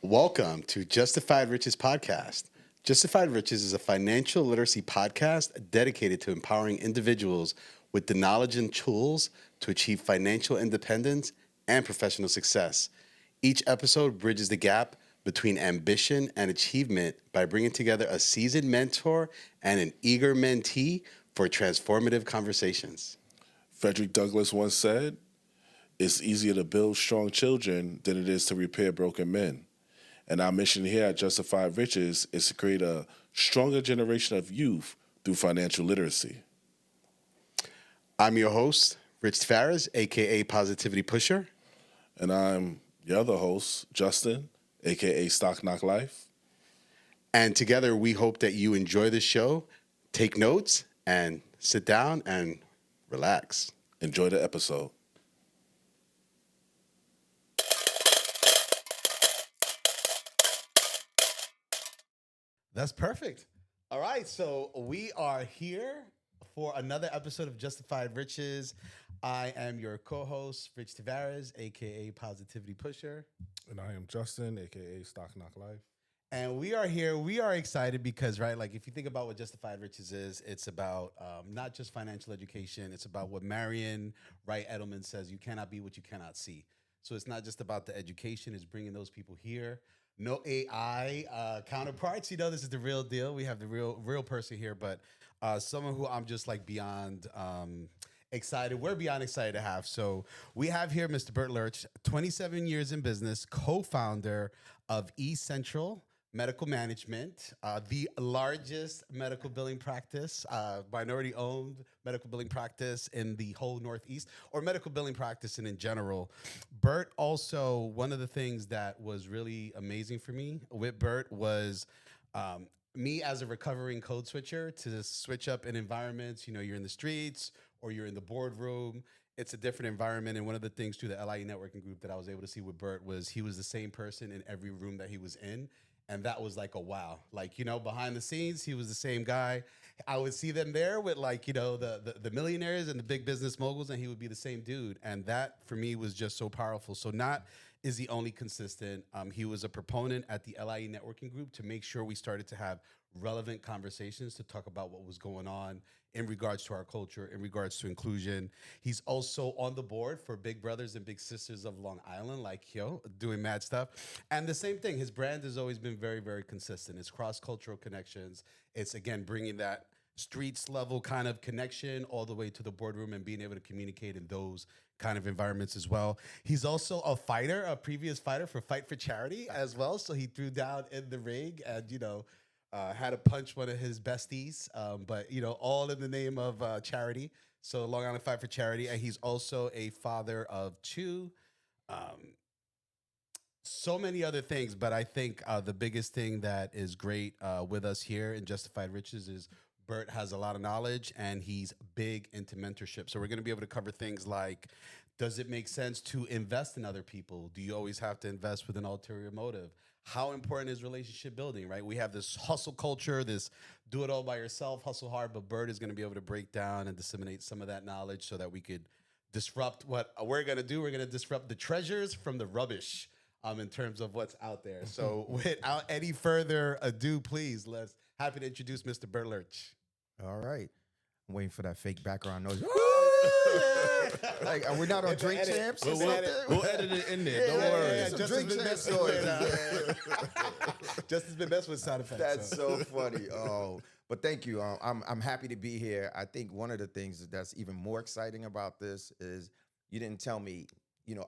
Welcome to Justified Riches podcast. Justified Riches is a financial literacy podcast dedicated to empowering individuals with the knowledge and tools to achieve financial independence and professional success. Each episode bridges the gap between ambition and achievement by bringing together a seasoned mentor and an eager mentee for transformative conversations. Frederick Douglass once said, "It's easier to build strong children than it is to repair broken men." And our mission here at Justified Riches is to create a stronger generation of youth through financial literacy. I'm your host, Rich Tavares, aka Positivity Pusher. And I'm your other host, Justin, aka Stock Knock Life. And together we hope that you enjoy the show, take notes, and sit down and relax. Enjoy the episode. That's perfect. All right, so we are here for another episode of Justified Riches. I am your co-host, Rich Tavares, aka Positivity Pusher. And I am Justin, aka Stock Knock Life. And we are here. We are excited because, right, like if you think about what Justified Riches is, it's about not just financial education. It's about what Marion Wright Edelman says, you cannot be what you cannot see. So it's not just about the education. It's bringing those people here. No AI counterparts. You know, this is the real deal. We have the real person here, but someone who I'm just like beyond excited. We're beyond excited to have. So we have here Mr. Bert Lurch, 27 years in business, co-founder of eCentral Medical Management, the largest medical billing practice, minority-owned medical billing practice in the whole Northeast, or medical billing practice in general. Bert also, one of the things that was really amazing for me with Bert was me as a recovering code switcher to switch up in environments. You know, you're in the streets or you're in the boardroom. It's a different environment. And one of the things through the LIE networking group that I was able to see with Bert was he was the same person in every room that he was in. And that was like a wow. Like, you know, behind the scenes, he was the same guy. I would see them there with like, you know, the millionaires and the big business moguls, and he would be the same dude. And that for me was just so powerful. So not is he only consistent. He was a proponent at the LIE networking group to make sure we started to have relevant conversations to talk about what was going on in regards to our culture, in regards to inclusion. He's also on the board for Big Brothers and Big Sisters of Long Island, like, doing mad stuff. And the same thing, his brand has always been very, very consistent. It's cross-cultural connections. It's, again, bringing that streets level kind of connection all the way to the boardroom and being able to communicate in those kind of environments as well. He's also a fighter, a previous fighter for Fight for Charity as well. So he threw down in the ring and, had to punch one of his besties, but, all in the name of charity. So Long Island Fight for Charity. And he's also a father of two, so many other things. But I think the biggest thing that is great with us here in Justified Riches is Bert has a lot of knowledge and he's big into mentorship. So we're going to be able to cover things like, does it make sense to invest in other people? Do you always have to invest with an ulterior motive? How important is relationship building, right? We have this hustle culture, this do it all by yourself, hustle hard, but Bert is going to be able to break down and disseminate some of that knowledge so that we could disrupt what we're going to do. We're going to disrupt the treasures from the rubbish in terms of what's out there. So without any further ado, please, happy to introduce Mr. Bert Lurch. All right. I'm waiting for that fake background noise. Like, we're not on Drink Champs or something? We'll edit it in there. Don't worry. Some Drink Champs noise. Justin's been messing with sound effects. That's so funny. Oh, but thank you. I'm happy to be here. I think one of the things that's even more exciting about this is you didn't tell me,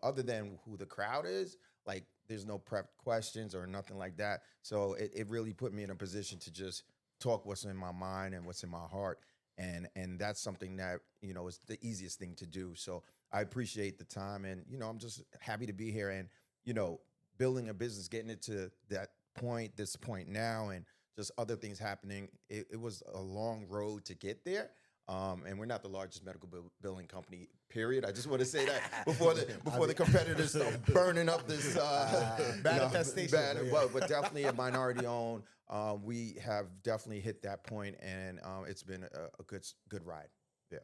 other than who the crowd is, like there's no prep questions or nothing like that. So it really put me in a position to just talk what's in my mind and what's in my heart. And that's something that, is the easiest thing to do. So I appreciate the time and, I'm just happy to be here and, building a business, getting it to this point now and just other things happening. It was a long road to get there. And we're not the largest medical billing company, period. I just want to say that before the competitors start burning up this manifestation. But definitely a minority owned. We have definitely hit that point, and it's been a good ride. Yeah.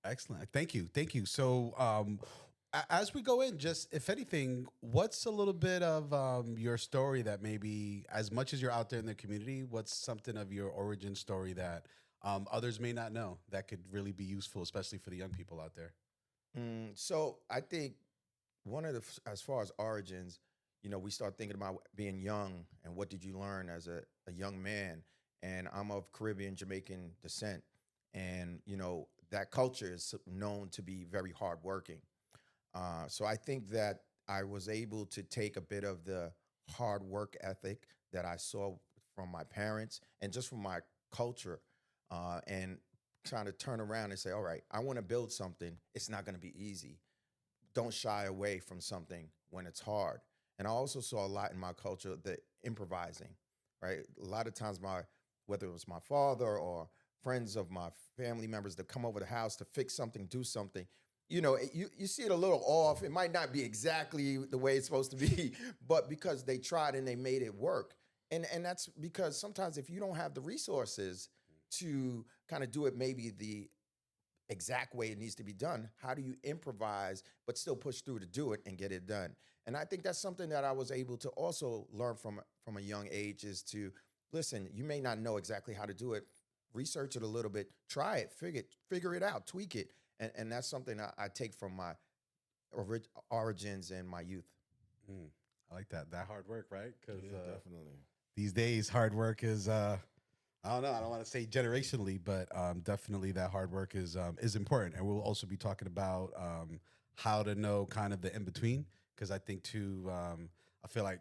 Excellent. Thank you. So As we go in, just if anything, what's a little bit of your story that maybe, as much as you're out there in the community, what's something of your origin story that others may not know that could really be useful, especially for the young people out there? So I think one of the, as far as origins, we start thinking about being young and what did you learn as a young man. And I'm of Caribbean Jamaican descent. And, that culture is known to be very hardworking. So I think that I was able to take a bit of the hard work ethic that I saw from my parents and just from my culture, and trying to turn around and say, all right, I want to build something. It's not going to be easy. Don't shy away from something when it's hard. And I also saw a lot in my culture, the improvising, right? A lot of times whether it was my father or friends of my family members that come over the house to fix something, do something, you see it a little off. It might not be exactly the way it's supposed to be, but because they tried and they made it work. And that's because sometimes if you don't have the resources to kind of do it maybe the exact way it needs to be done, how do you improvise but still push through to do it and get it done? And I think that's something that I was able to also learn from a young age, is to listen, you may not know exactly how to do it, research it a little bit, try it, figure it out, tweak it. And that's something I take from my origins and my youth. Mm, I like that hard work, right? Because Yeah, definitely. these days, hard work is I don't know. I don't want to say generationally, but definitely that hard work is important. And we'll also be talking about how to know kind of the in between, because I think too, I feel like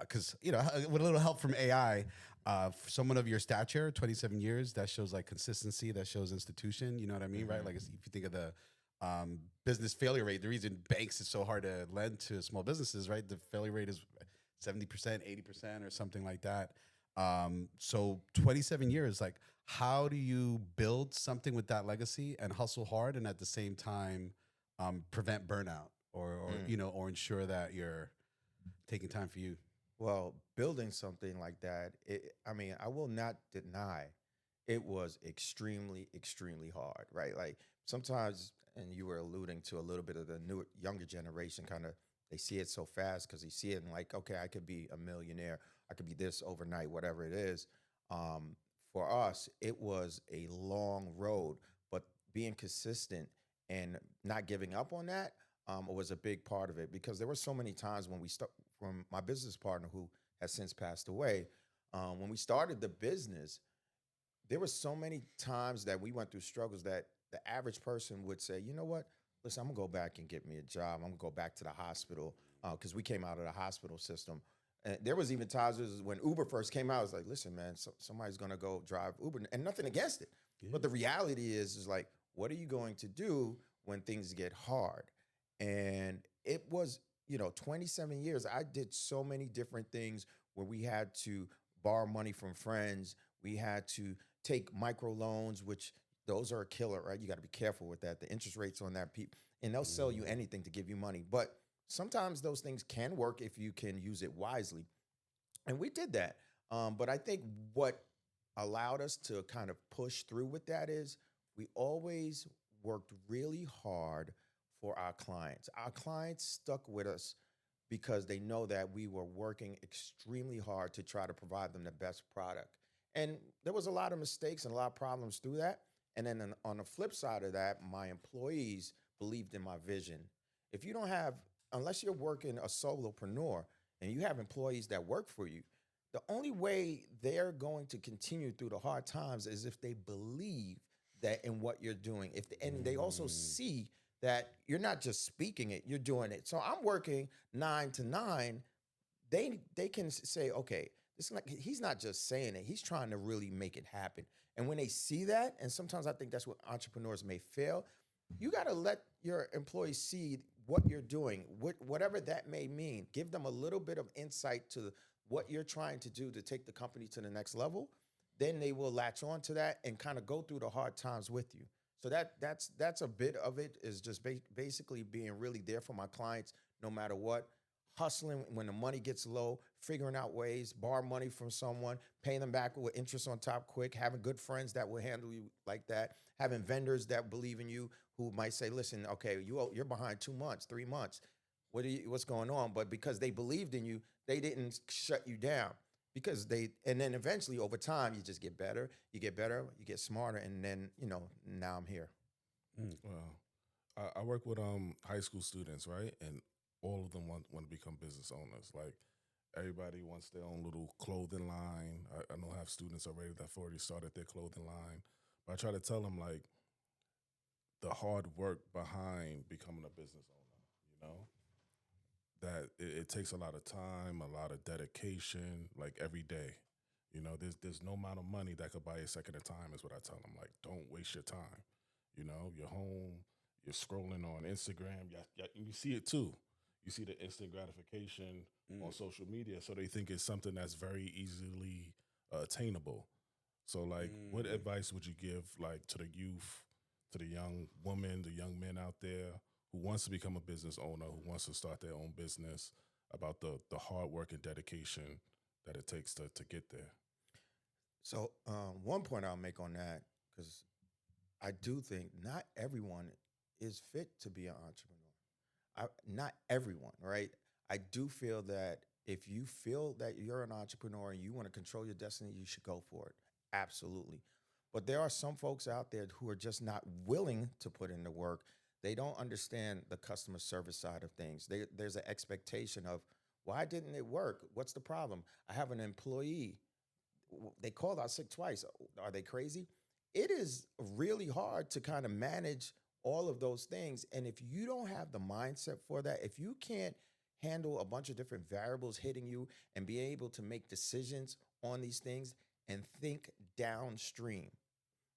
because with a little help from AI, for someone of your stature, 27 years, that shows like consistency, that shows institution. You know what I mean, right? Like if you think of the business failure rate, the reason banks is so hard to lend to small businesses, right? The failure rate is 70%, 80%, or something like that. So 27 years, like how do you build something with that legacy and hustle hard and at the same time prevent burnout or ensure that you're taking time for you? Well, building something like that, I mean, I will not deny it was extremely, extremely hard, right? Like sometimes, and you were alluding to a little bit of the newer, younger generation, kind of they see it so fast because they see it and like, okay, I could be a millionaire, I could be this overnight, whatever it is. Um, for us, it was a long road, but being consistent and not giving up on that was a big part of it, because there were so many times when we start, from my business partner who has since passed away, when we started the business, there were so many times that we went through struggles that the average person would say, you know what, listen, I'm gonna go back and get me a job. I'm gonna go back to the hospital, because we came out of the hospital system. And there was even times when Uber first came out, I was like, listen, man, somebody's gonna go drive Uber, and nothing against it. Yeah. But the reality is like, what are you going to do when things get hard? And it was, 27 years. I did so many different things where we had to borrow money from friends. We had to take micro loans, which those are a killer, right? You got to be careful with that. The interest rates on that, and they'll sell you anything to give you money. But sometimes those things can work if you can use it wisely. And we did that. But I think what allowed us to kind of push through with that is we always worked really hard for our clients. Our clients stuck with us because they know that we were working extremely hard to try to provide them the best product. And there was a lot of mistakes and a lot of problems through that. And then on the flip side of that, my employees believed in my vision. If you don't have, unless you're working a solopreneur and you have employees that work for you, the only way they're going to continue through the hard times is if they believe that in what you're doing. And they also see that you're not just speaking it, you're doing it. So I'm working 9 to 9. They can say, okay, it's like he's not just saying it, he's trying to really make it happen. And when they see that, and sometimes I think that's what entrepreneurs may fail, you got to let your employees see what you're doing, whatever that may mean. Give them a little bit of insight to what you're trying to do to take the company to the next level. Then they will latch on to that and kind of go through the hard times with you. So that's a bit of it, is just basically being really there for my clients no matter what. hustling when the money gets low, figuring out ways, borrow money from someone, paying them back with interest on top quick, having good friends that will handle you like that, having vendors that believe in you who might say, listen, okay, you're behind 2 months, 3 months. What's going on? But because they believed in you, they didn't shut you down. And then eventually over time, you just get better, you get smarter. And then, now I'm here. Well, I work with high school students, right? And all of them want to become business owners. Like everybody wants their own little clothing line. I know I have students already that have already started their clothing line. But I try to tell them like the hard work behind becoming a business owner, that it takes a lot of time, a lot of dedication, like every day. There's no amount of money that could buy a second of time is what I tell them. Like, don't waste your time. You're home, you're scrolling on Instagram. You see it too. You see the instant gratification on social media. So they think it's something that's very easily attainable. So like, what advice would you give like to the youth, to the young woman, the young men out there who wants to become a business owner, who wants to start their own business, about the hard work and dedication that it takes to get there? So one point I'll make on that, because I do think not everyone is fit to be an entrepreneur. Not everyone, right? I do feel that if you feel that you're an entrepreneur and you want to control your destiny, you should go for it. Absolutely. But there are some folks out there who are just not willing to put in the work. They don't understand the customer service side of things. There's an expectation of, why didn't it work? What's the problem? I have an employee. They called out sick twice. Are they crazy? It is really hard to kind of manage all of those things. And if you don't have the mindset for that, if you can't handle a bunch of different variables hitting you and be able to make decisions on these things and think downstream.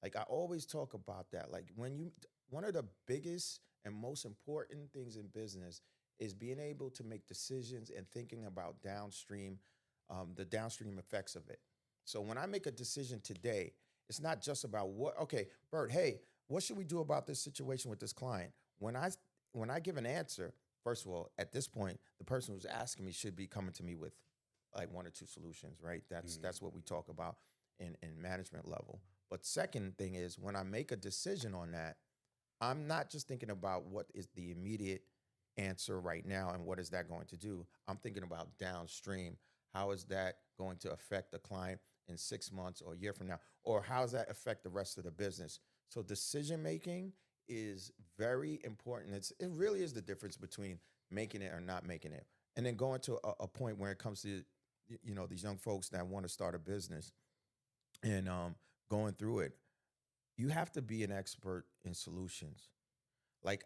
Like I always talk about that. Like one of the biggest and most important things in business is being able to make decisions and thinking about downstream, the downstream effects of it. So when I make a decision today, it's not just about okay, Bert, hey, what should we do about this situation with this client? When I give an answer, first of all, at this point, the person who's asking me should be coming to me with like one or two solutions, right? That's what we talk about in management level. But second thing is, when I make a decision on that, I'm not just thinking about what is the immediate answer right now and what is that going to do. I'm thinking about downstream. How is that going to affect the client in 6 months or a year from now? Or how does that affect the rest of the business? So decision making is very important. It really is the difference between making it or not making it. And then going to a point where it comes to these young folks that want to start a business and going through it, you have to be an expert in solutions. Like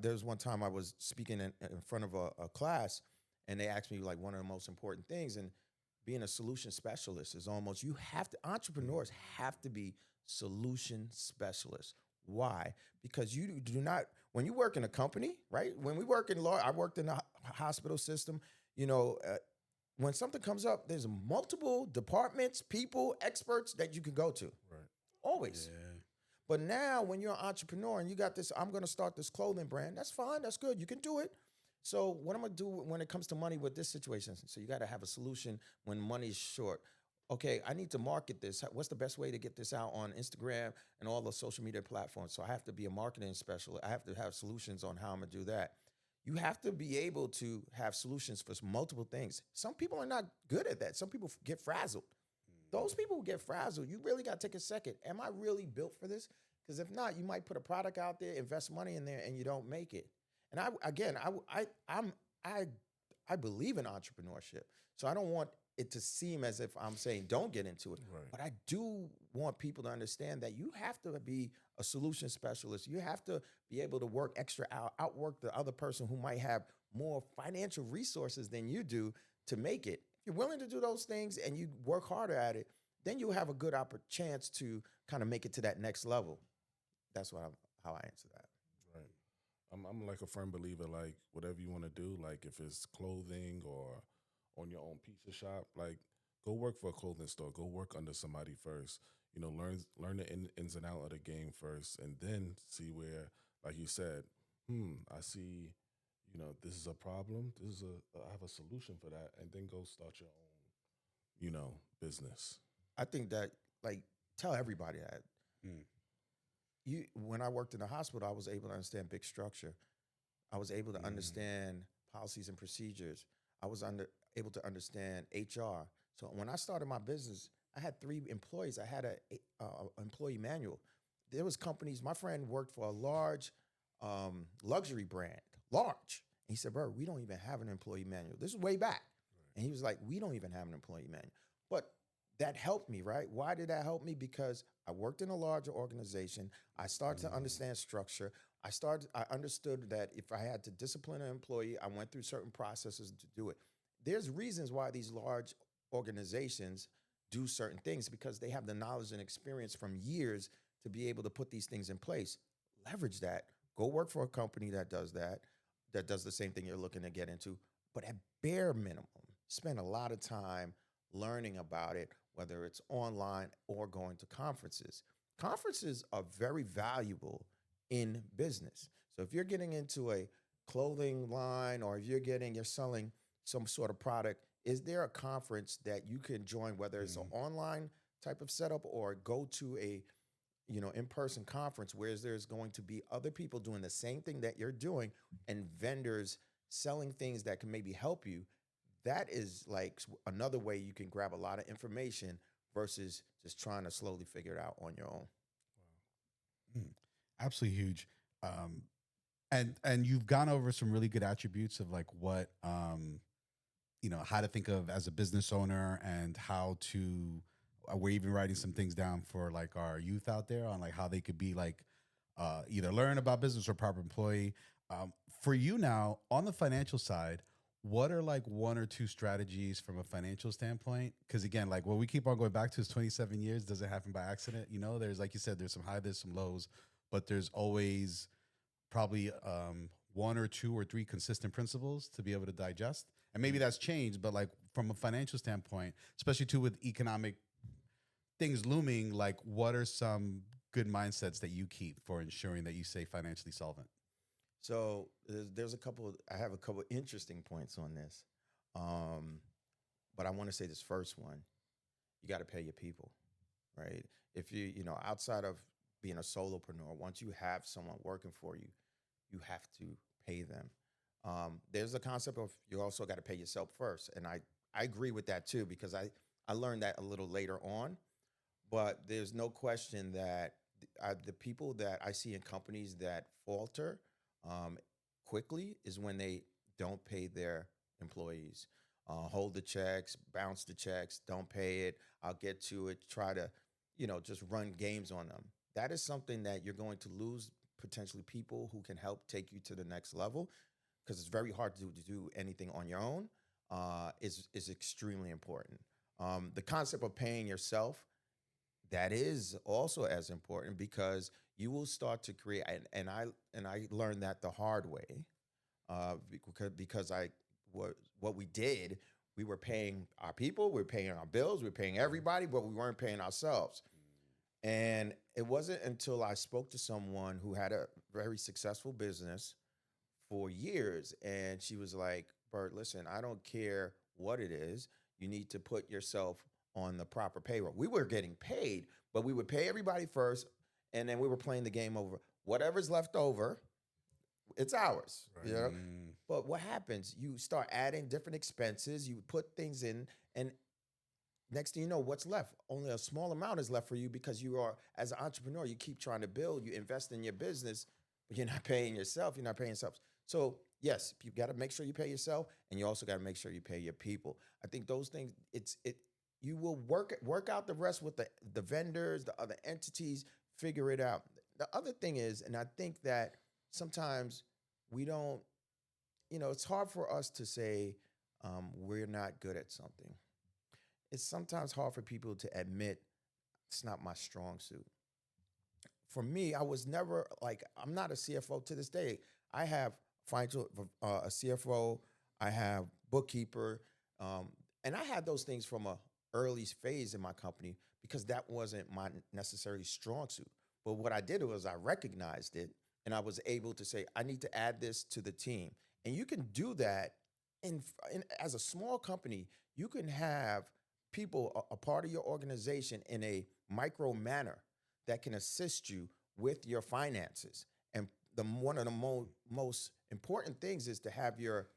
there was one time I was speaking in front of a class, and they asked me like one of the most important things, and being a solution specialist is almost, entrepreneurs have to be solution specialists. Why? Because you do not, when you work in a company, right? When we work in law, I worked in a hospital system, when something comes up, there's multiple departments, people, experts that you can go to. Right. Always. Yeah. But now when you're an entrepreneur and you got this, I'm going to start this clothing brand. That's fine. That's good. You can do it. So what I'm going to do when it comes to money with this situation? So you got to have a solution when money's short. Okay, I need to market this. What's the best way to get this out on Instagram and all the social media platforms? So I have to be a marketing specialist. I have to have solutions on how I'm going to do that. You have to be able to have solutions for multiple things. Some people are not good at that. Some people get frazzled. Those people who get frazzled, you really got to take a second. Am I really built for this? Because if not, you might put a product out there, invest money in there, and you don't make it. And I believe in entrepreneurship. So I don't want it to seem as if I'm saying don't get into it. Right. But I do want people to understand that you have to be a solution specialist. You have to be able to work extra outwork the other person who might have more financial resources than you do to make it. If you're willing to do those things and you work harder at it, then you'll have a good chance to kind of make it to that next level. That's how I answer that. Right. I'm like a firm believer, like whatever you want to do, like if it's clothing or on your own pizza shop, like go work for a clothing store, go work under somebody first, learn the ins and outs of the game first, and then see where, like you said, I see this is a problem. I have a solution for that, and then go start your own, business. I think that, like, tell everybody that. Mm. When I worked in the hospital, I was able to understand big structure. I was able to Mm. understand policies and procedures. I was able to understand HR. So when I started my business, I had 3 employees. I had a employee manual. There was companies. My friend worked for a large luxury brand, large. And he said, "Bert, we don't even have an employee manual." This is way back. And he was like, "We don't even have an employee manual." But that helped me, right? Why did that help me? Because I worked in a larger organization. I started to Mm. understand structure. I understood that if I had to discipline an employee, I went through certain processes to do it. There's reasons why these large organizations do certain things, because they have the knowledge and experience from years to be able to put these things in place. Leverage that. Go work for a company that does that, that does the same thing you're looking to get into. But at bare minimum, spend a lot of time learning about it, whether it's online or going to conferences. Conferences are very valuable in business. So if you're getting into a clothing line, or if you're selling some sort of product, is there a conference that you can join, whether it's an Mm. online type of setup or go to a in-person conference where there's going to be other people doing the same thing that you're doing, and vendors selling things that can maybe help you? That is like another way you can grab a lot of information versus just trying to slowly figure it out on your own. Mm. Absolutely huge. Um, and you've gone over some really good attributes of like what how to think of as a business owner, and how to we're even writing some things down for like our youth out there on like how they could be like either learn about business or proper employee. For you now on the financial side, what are like 1 or 2 strategies from a financial standpoint? Because again, like what we keep on going back to is 27 years doesn't happen by accident. There's, like you said, there's some high, there's some lows, but there's always probably 1 or 2 or 3 consistent principles to be able to digest. And maybe that's changed, but like from a financial standpoint, especially too with economic things looming, like what are some good mindsets that you keep for ensuring that you stay financially solvent? So there's a couple. I have a couple interesting points on this, um, but I want to say this first one: you got to pay your people, right? If outside of being a solopreneur, once you have someone working for you, you have to pay them. There's a concept of you also got to pay yourself first, and I agree with that too, because I learned that a little later on. But there's no question that the people that I see in companies that falter um, quickly is when they don't pay their employees. Hold the checks, bounce the checks, don't pay it. I'll get to it. Try to, just run games on them. That is something that you're going to lose potentially people who can help take you to the next level, because it's very hard to do anything on your own. Is extremely important. The concept of paying yourself, that is also as important, because you will start to create, and I learned that the hard way, because what we did, we were paying our people, we were paying our bills, we were paying everybody, but we weren't paying ourselves. And it wasn't until I spoke to someone who had a very successful business for years, and she was like, "Bert, listen, I don't care what it is. You need to put yourself on the proper payroll." We were getting paid, but we would pay everybody first, and then we were playing the game over. Whatever's left over, it's ours. Right. Mm. But what happens? You start adding different expenses. You put things in, and next thing you know, what's left? Only a small amount is left for you, because you are, as an entrepreneur, you keep trying to build, you invest in your business, but you're not paying yourself. You're not paying yourself. So yes, you got to make sure you pay yourself, and you also got to make sure you pay your people. I think those things, you will work out the rest with the vendors, the other entities, figure it out. The other thing is, and I think that sometimes we don't, it's hard for us to say we're not good at something. It's sometimes hard for people to admit it's not my strong suit. For me, I was never like, I'm not a CFO to this day. I have a CFO, I have bookkeeper, and I had those things from a early phase in my company, because that wasn't my necessarily strong suit. But what I did was I recognized it, and I was able to say, I need to add this to the team. And you can do that as a small company. You can have people a part of your organization in a micro manner that can assist you with your finances. And one of the most important things is to have your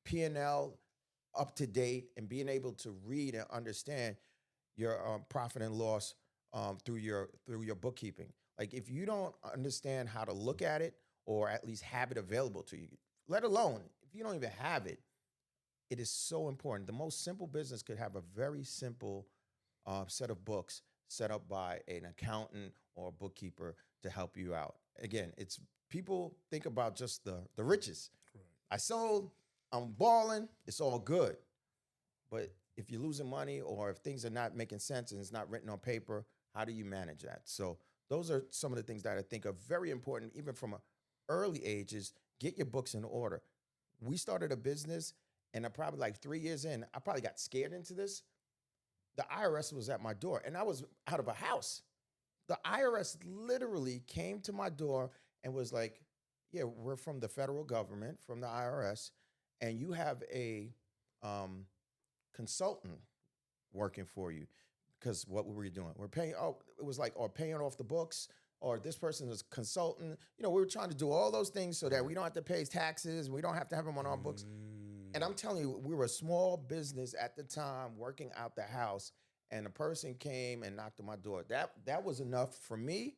P&L up to date and being able to read and understand your profit and loss through your bookkeeping. Like if you don't understand how to look at it or at least have it available to you, let alone if you don't even have it, it is so important. The most simple business could have a very simple set of books set up by an accountant or a bookkeeper to help you out. Again, it's people think about just the riches. Right. I sold, I'm balling, it's all good. But if you're losing money or if things are not making sense and it's not written on paper, how do you manage that? So those are some of the things that I think are very important, even from early ages. Get your books in order. We started a business, and I probably like 3 years in, I probably got scared into this. The IRS was at my door, and I was out of a house. The IRS literally came to my door and was like, yeah, we're from the federal government, from the IRS, and you have a consultant working for you. Because what were we doing? We're paying, it was like, or paying off the books, or this person is consultant. You know, we were trying to do all those things so that we don't have to pay taxes, we don't have to have them on our books. And I'm telling you, we were a small business at the time working out the house, and a person came and knocked on my door. That was enough for me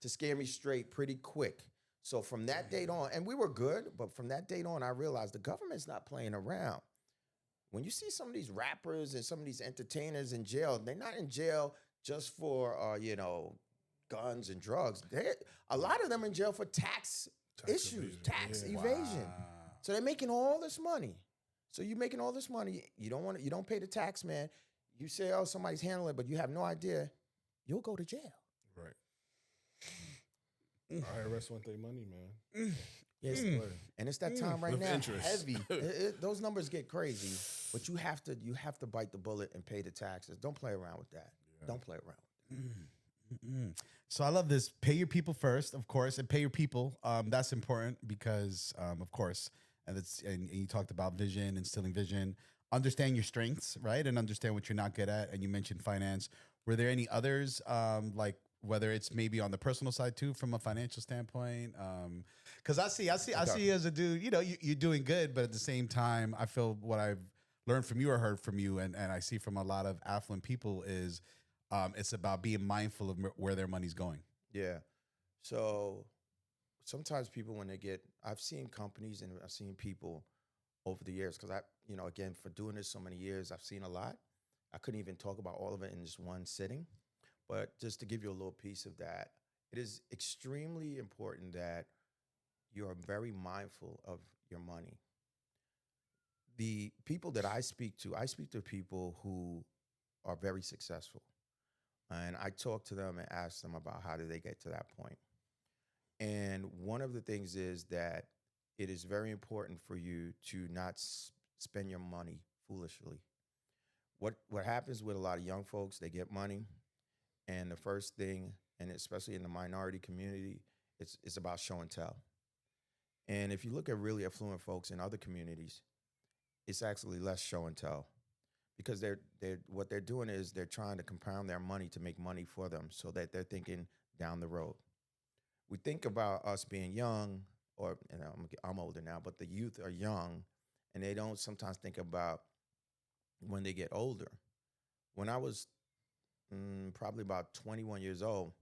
to scare me straight pretty quick. So from that date on, and we were good, but from that date on, I realized the government's not playing around. When you see some of these rappers and some of these entertainers in jail, they're not in jail just for, guns and drugs. A lot of them in jail for tax issues, tax evasion. Wow. So they're making all this money. So you're making all this money. You don't pay the tax man. You say, oh, somebody's handling it, but you have no idea. You'll go to jail. Right. IRS want their money, man. Yes, and it's that time right now. Interest. Heavy. Those numbers get crazy, but you have to bite the bullet and pay the taxes. Don't play around with that. Yeah. Don't play around with that. So I love this. Pay your people first, of course, and pay your people. That's important because, of course, and you talked about vision, instilling vision. Understand your strengths, right, and understand what you're not good at. And you mentioned finance. Were there any others, like whether it's maybe on the personal side too, from a financial standpoint? Because I see you as a dude. You know, you're doing good, but at the same time, I feel what I've learned from you or heard from you, and I see from a lot of affluent people is it's about being mindful of where their money's going. Yeah. So sometimes people, when I've seen companies and I've seen people over the years, because again, for doing this so many years, I've seen a lot. I couldn't even talk about all of it in just one sitting. But just to give you a little piece of that, it is extremely important that you are very mindful of your money. The people that I speak to people who are very successful. And I talk to them and ask them about how did they get to that point. And one of the things is that it is very important for you to not spend your money foolishly. What happens with a lot of young folks, they get money, and the first thing, and especially in the minority community, it's about show and tell. And if you look at really affluent folks in other communities, it's actually less show and tell, because what they're doing is they're trying to compound their money to make money for them, so that they're thinking down the road. We think about us being young, or I'm older now, but the youth are young, and they don't sometimes think about when they get older. When I was probably about 21 years old,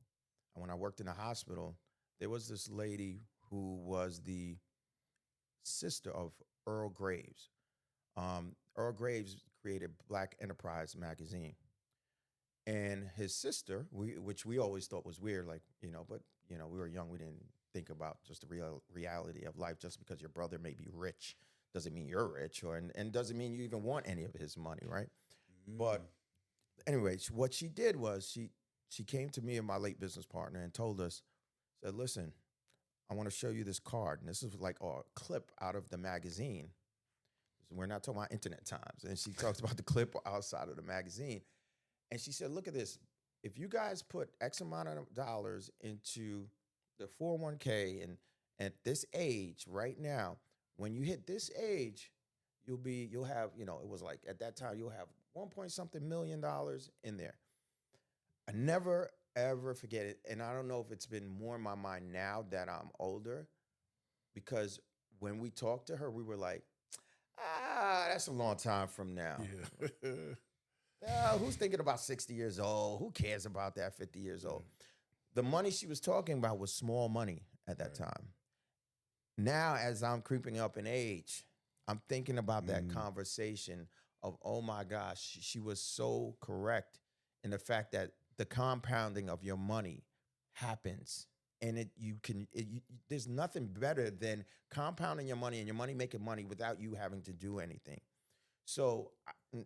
and when I worked in a hospital, there was this lady who was the sister of Earl Graves. Earl Graves created Black Enterprise magazine. And his sister, which we always thought was weird, but we were young, we didn't think about just the reality of life. Just because your brother may be rich doesn't mean you're rich, and doesn't mean you even want any of his money, right? But anyway, what she did was she came to me and my late business partner and said, listen, I want to show you this card. And this is like a clip out of the magazine. We're not talking about internet times. And she talks about the clip outside of the magazine. And she said, look at this. If you guys put X amount of dollars into the 401k, and at this age right now, when you hit this age, you'll have, it was like at that time you'll have 1 point something million dollars in there. I never ever forget it, and I don't know if it's been more in my mind now that I'm older, because when we talked to her, we were like, that's a long time from now. Yeah. Who's thinking about 60 years old? Who cares about that 50 years old? The money she was talking about was small money at that time. Now, as I'm creeping up in age, I'm thinking about that conversation of, oh my gosh, she was so correct in the fact that the compounding of your money happens. And there's nothing better than compounding your money and your money making money without you having to do anything. So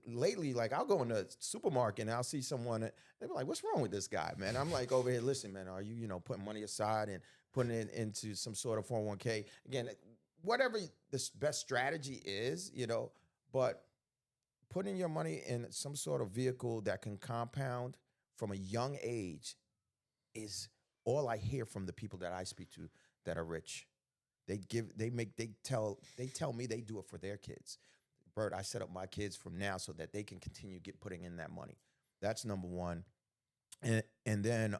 lately, like, I'll go in the supermarket and I'll see someone, they're like, what's wrong with this guy, man? I'm like, over here, listen, man, are you, putting money aside and putting it into some sort of 401k? Again, whatever the best strategy is, but putting your money in some sort of vehicle that can compound from a young age is all I hear from the people that I speak to that are rich. They tell me they do it for their kids. Bert, I set up my kids from now so that they can continue putting in that money. That's number one. And then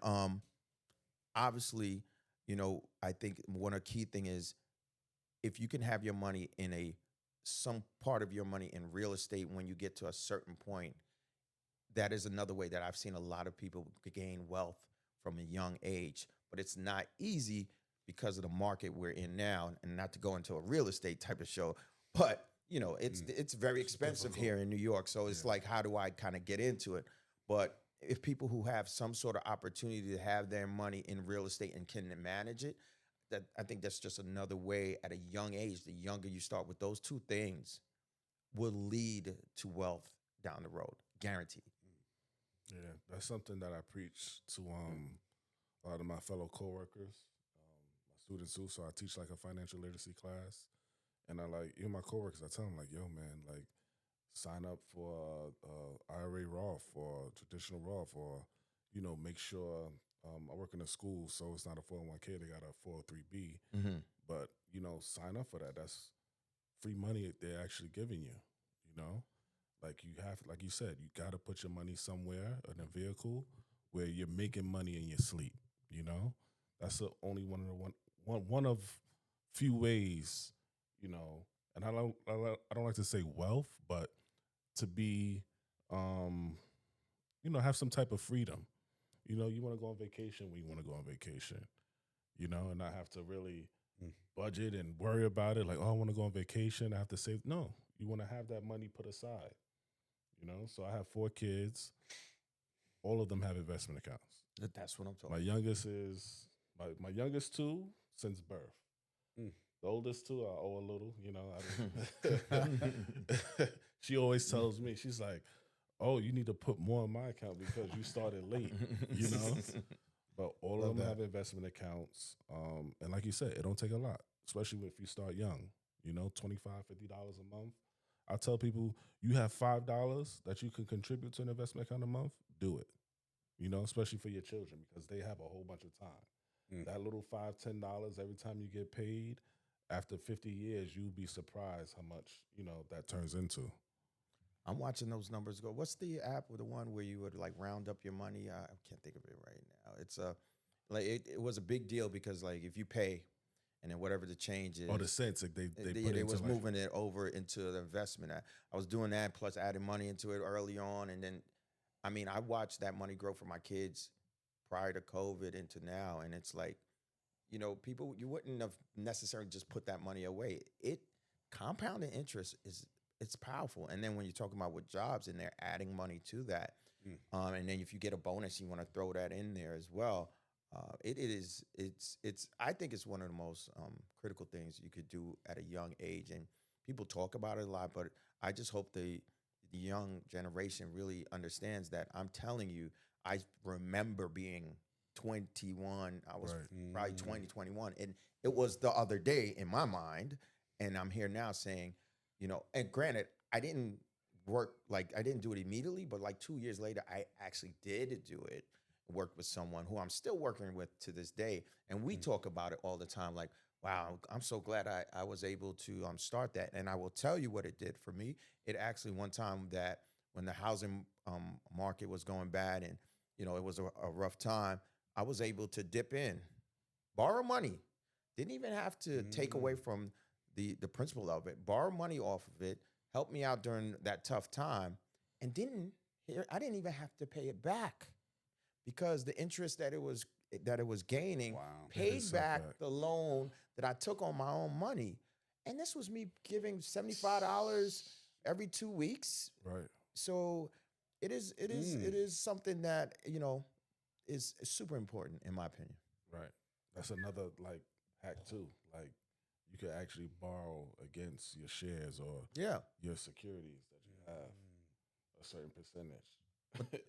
obviously, I think one of the key thing is, if you can have your money in some part of your money in real estate when you get to a certain point, that is another way that I've seen a lot of people gain wealth from a young age. But it's not easy because of the market we're in now, and not to go into a real estate type of show, but it's very expensive here in New York. So it's like, how do I kind of get into it? But if people who have some sort of opportunity to have their money in real estate and can manage it, that I think that's just another way at a young age. The younger you start with those two things will lead to wealth down the road, guaranteed. Yeah, that's something that I preach to a lot of my fellow coworkers, my students too. So I teach like a financial literacy class. And even my coworkers, I tell them, like, yo, man, like, sign up for IRA Roth or traditional Roth, or, make sure I work in a school, so it's not a 401k, they got a 403b. Mm-hmm. But, sign up for that. That's free money they're actually giving you, Like, like you said, you got to put your money somewhere in a vehicle where you're making money in your sleep, That's only one of few ways, and I don't like to say wealth, but to be, have some type of freedom. You want to go on vacation when you want to go on vacation, and not have to really budget and worry about it. Like, oh, I want to go on vacation, I have to save. No, you want to have that money put aside, So I have 4 kids. All of them have investment accounts. That's what I'm talking My about. youngest is, my youngest 2 since birth. The oldest 2, I owe a little, She always tells me, she's like, oh, you need to put more in my account because you started late, But all of them have investment accounts. And like you said, it don't take a lot, especially if you start young, $25, $50 a month. I tell people, you have $5 that you can contribute to an investment account a month, do it, especially for your children, because they have a whole bunch of time. That little $5, $10 every time you get paid, after 50 years, you'll be surprised how much, that turns into. I'm watching those numbers go. What's the app with the one where you would like round up your money? I can't think of it right now. It's it was a big deal because like if you pay, and then whatever the change is, the cents like they was moving it over into the investment. I was doing that plus adding money into it early on, and then I watched that money grow for my kids prior to COVID into now, and it's like, people, you wouldn't have necessarily just put that money away. Compounding interest it's powerful. And then when you're talking about with jobs and they're adding money to that, and then if you get a bonus, you want to throw that in there as well. I think it's one of the most critical things you could do at a young age. And people talk about it a lot, but I just hope the young generation really understands that. I'm telling you, I remember being 21. I was probably 20, 21. And it was the other day in my mind. And I'm here now saying, and granted, I didn't do it immediately, but like 2 years later, I actually did do it. Worked with someone who I'm still working with to this day. And we talk about it all the time. Like, Wow, I'm so glad I was able to start that. And I will tell you what it did for me. It actually one time that when the housing market was going bad and it was a rough time, I was able to dip in, borrow money. Didn't even have to take away Mm. from the principle of it. Borrow money off of it, helped me out during that tough time, and I didn't even have to pay it back because the interest that it was gaining Wow. Paid paid itself back back. the loan that I took on my own money. And this was me giving $75 every 2 weeks. Right. So it Mm. is something that, is super important in my opinion. Right. That's another like hack too. Like you could actually borrow against your shares or Yeah. your securities that you have a certain percentage,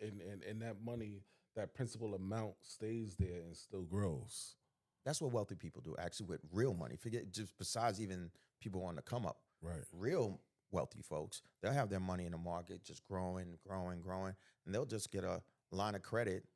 and that money, that principal amount stays there and still grows. That's what wealthy people do actually with real money. Forget just besides even people on the come up. Right. Real wealthy folks, they'll have their money in the market just growing, growing, growing, and they'll just get a line of credit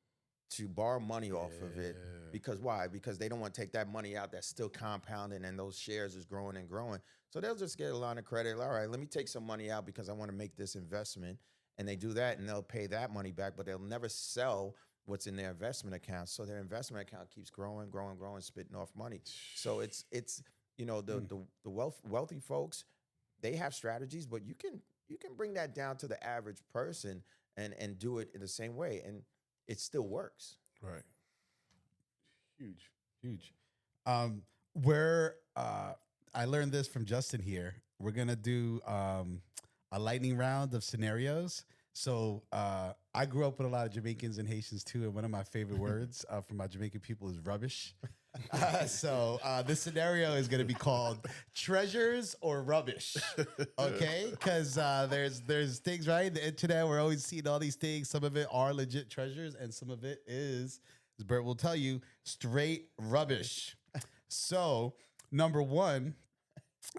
to borrow money off of it. Yeah. Because why? Because they don't want to take that money out that's still compounding and those shares is growing and growing. So they'll just get a line of credit. All right, let me take some money out because I want to make this investment. And they do that and they'll pay that money back, but they'll never sell what's in their investment account. So their investment account keeps growing, growing, growing, spitting off money. So it's the wealthy folks, they have strategies, but you can bring that down to the average person and do it in the same way, and it still works. Right. Huge, huge. Where I learned this from Justin here. We're gonna do a lightning round of scenarios. So I grew up with a lot of Jamaicans and Haitians too, and one of my favorite words from my Jamaican people is rubbish. So this scenario is going to be called treasures or rubbish. Okay, because there's things right the internet. We're always seeing all these things. Some of it are legit treasures, and some of it is, as Bert will tell you, straight rubbish. So number one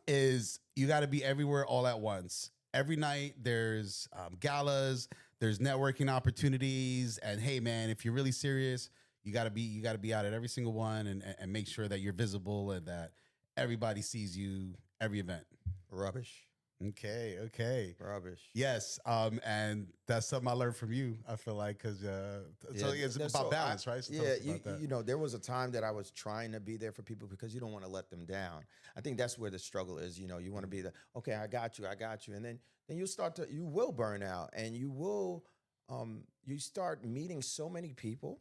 is you got to be everywhere all at once. Every night there's galas, there's networking opportunities, and hey man, if you're really serious, you gotta be out at every single one and make sure that you're visible and that everybody sees you every event. Rubbish, Okay, okay. rubbish. Yes, and that's something I learned from you. I feel like because so it's about so balance, right? So tell yeah, us about that. there was a time that I was trying to be there for people because you don't want to let them down. I think that's where the struggle is. You want to be the okay, I got you, and then you will burn out, and you start meeting so many people,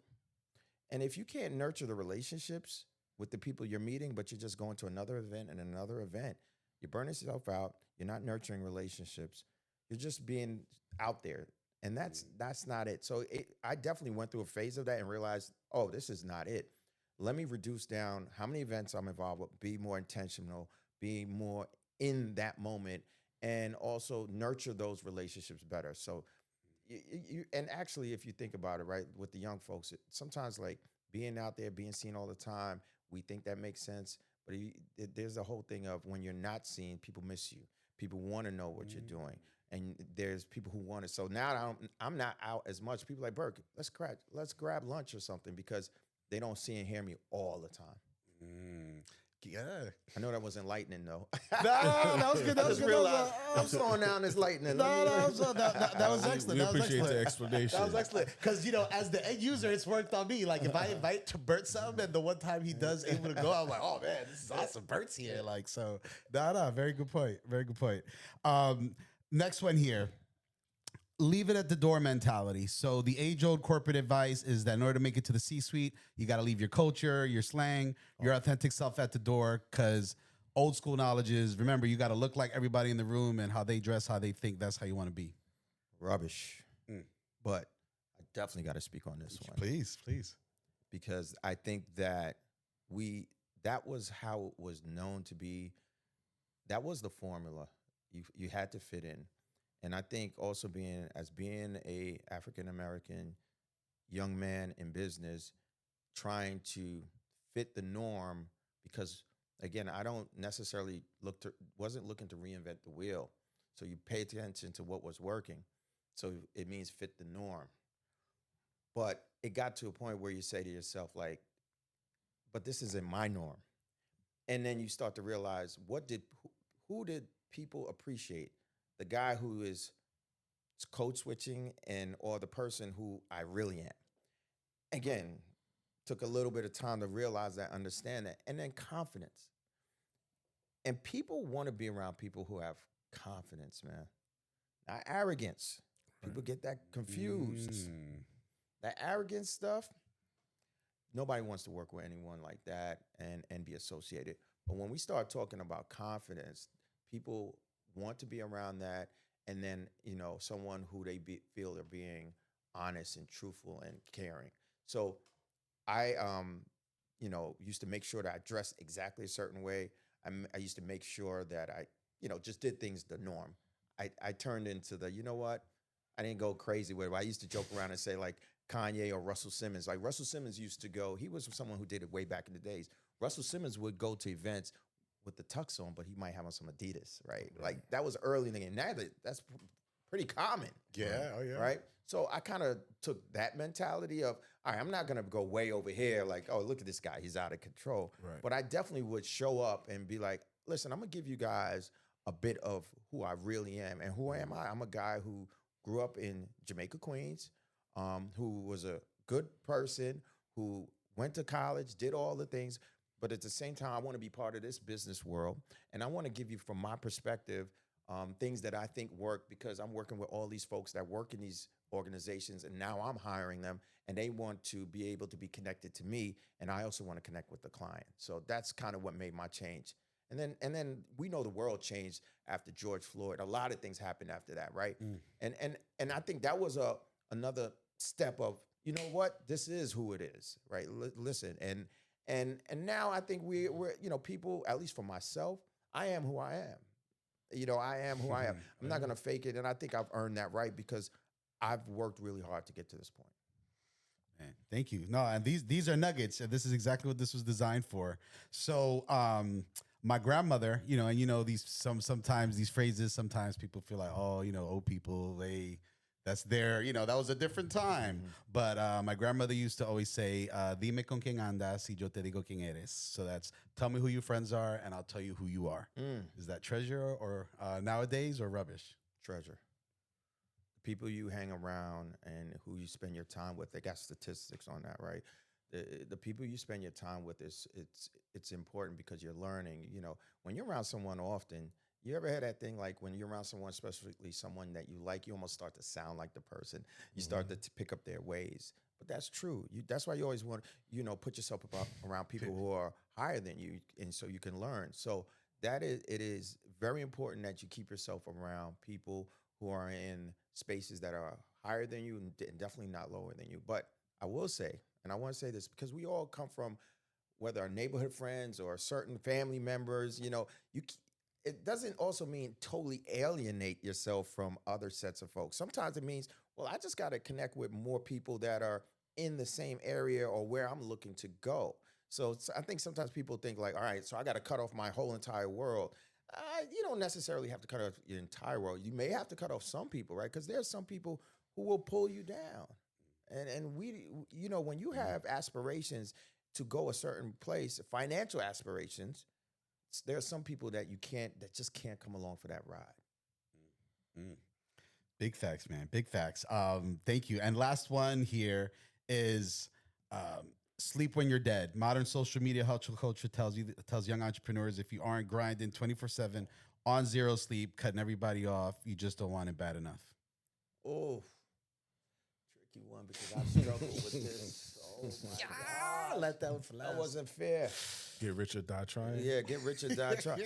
and if you can't nurture the relationships with the people you're meeting, but you're just going to another event and another event, you're burning yourself out. You're not nurturing relationships. You're just being out there, and that's not it. So I definitely went through a phase of that and realized, oh, this is not it. Let me reduce down how many events I'm involved with, be more intentional, be more in that moment, and also nurture those relationships better. So and actually, if you think about it, right, with the young folks, sometimes like being out there, being seen all the time, we think that makes sense. But there's a whole thing of when you're not seen, people miss you. People want to know what you're doing, and there's people who want it. So now that I'm not out as much. People like Burke, let's grab lunch or something because they don't see and hear me all the time. Mm, yeah. I know that was enlightening though. No, that was good. That I was just good. realized I'm slowing down this lightning. No, that was excellent. We That was appreciate excellent. the explanation. That was excellent. Because, as the end user, it's worked on me. Like, if I invite to Bert something and the one time he does able to go, I'm like, oh, man, this is awesome. Bert's here. Like, so, no, very good point. Very good point. Next one here. Leave it at the door mentality. So the age-old corporate advice is that in order to make it to the C-suite, you got to leave your culture, your slang, your authentic self at the door because old school knowledge is, remember, you got to look like everybody in the room and how they dress, how they think, that's how you want to be. Rubbish. Mm. But I definitely got to speak on this one Please, please. because I think that that was how it was known to be. That was the formula. You had to fit in. And I think also being a African American young man in business, trying to fit the norm, because again, I don't necessarily wasn't looking to reinvent the wheel. So you pay attention to what was working. So it means fit the norm. But it got to a point where you say to yourself, like, but this isn't my norm. And then you start to realize who did people appreciate? The guy who is code switching or the person who I really am. Again, took a little bit of time to realize that, understand that, and then confidence. And people want to be around people who have confidence, man. Not arrogance. People get that confused. That arrogance stuff, nobody wants to work with anyone like that and be associated. But when we start talking about confidence, people want to be around that, and then, someone who they feel are being honest and truthful and caring. So I, used to make sure that I dressed exactly a certain way. I used to make sure that I, just did things the norm. I turned into the, you know what? I didn't go crazy with it. I used to joke around and say like Kanye or Russell Simmons. Like Russell Simmons used to go, he was someone who did it way back in the days. Russell Simmons would go to events with the tux on, but he might have on some Adidas, right? Like that was early in the game. Now that's pretty common. Yeah, oh yeah. Right? So I kind of took that mentality of, all right, I'm not going to go way over here like, oh, look at this guy, he's out of control. Right. But I definitely would show up and be like, listen, I'm going to give you guys a bit of who I really am. And who am I? I'm a guy who grew up in Jamaica, Queens, who was a good person, who went to college, did all the things. But at the same time, I want to be part of this business world. And I want to give you, from my perspective, things that I think work, because I'm working with all these folks that work in these organizations, and now I'm hiring them, and they want to be able to be connected to me, and I also want to connect with the client. So that's kind of what made my change. And then we know the world changed after George Floyd. A lot of things happened after that, right? And I think that was another step of, you know what, this is who it is, right? Listen, and now I think we're people, at least for myself, I am who I am. I am who I am. I'm not going to fake it. And I think I've earned that right because I've worked really hard to get to this point. Man, thank you. No, and these are nuggets. And this is exactly what this was designed for. So, my grandmother, and these sometimes these phrases, sometimes people feel like, oh, old people, that's their, that was a different time. But my grandmother used to always say, dime con quién andas y yo te digo quién eres. So that's, tell me who your friends are and I'll tell you who you are. Is that treasure or nowadays or rubbish? Treasure. The people you hang around and who you spend your time with, they got statistics on that, right? The people you spend your time with, it's important because you're learning. When you're around someone often, you ever had that thing like when you're around someone, especially someone that you like, you almost start to sound like the person. You start to pick up their ways. But that's true. That's why you always want to, put yourself around people who are higher than you, and so you can learn. So it is very important that you keep yourself around people who are in spaces that are higher than you and definitely not lower than you. But I will say, and I want to say this because we all come from, whether our neighborhood friends or certain family members, it doesn't also mean totally alienate yourself from other sets of folks. Sometimes it means, well, I just got to connect with more people that are in the same area or where I'm looking to go. So I think sometimes people think like, all right, so I got to cut off my whole entire world. You don't necessarily have to cut off your entire world. You may have to cut off some people, right? Because there's some people who will pull you down. And we, when you have aspirations to go a certain place, financial aspirations, there are some people that just can't come along for that ride. Big facts, man. Big facts. Thank you. And last one here is sleep when you're dead. Modern social media culture tells young entrepreneurs if you aren't grinding 24/7 on zero sleep, cutting everybody off, you just don't want it bad enough. Oh, tricky one because I've struggled with this. Oh my God. Let that one for last. That wasn't fair. Get rich or die trying. Yeah, get rich or die trying.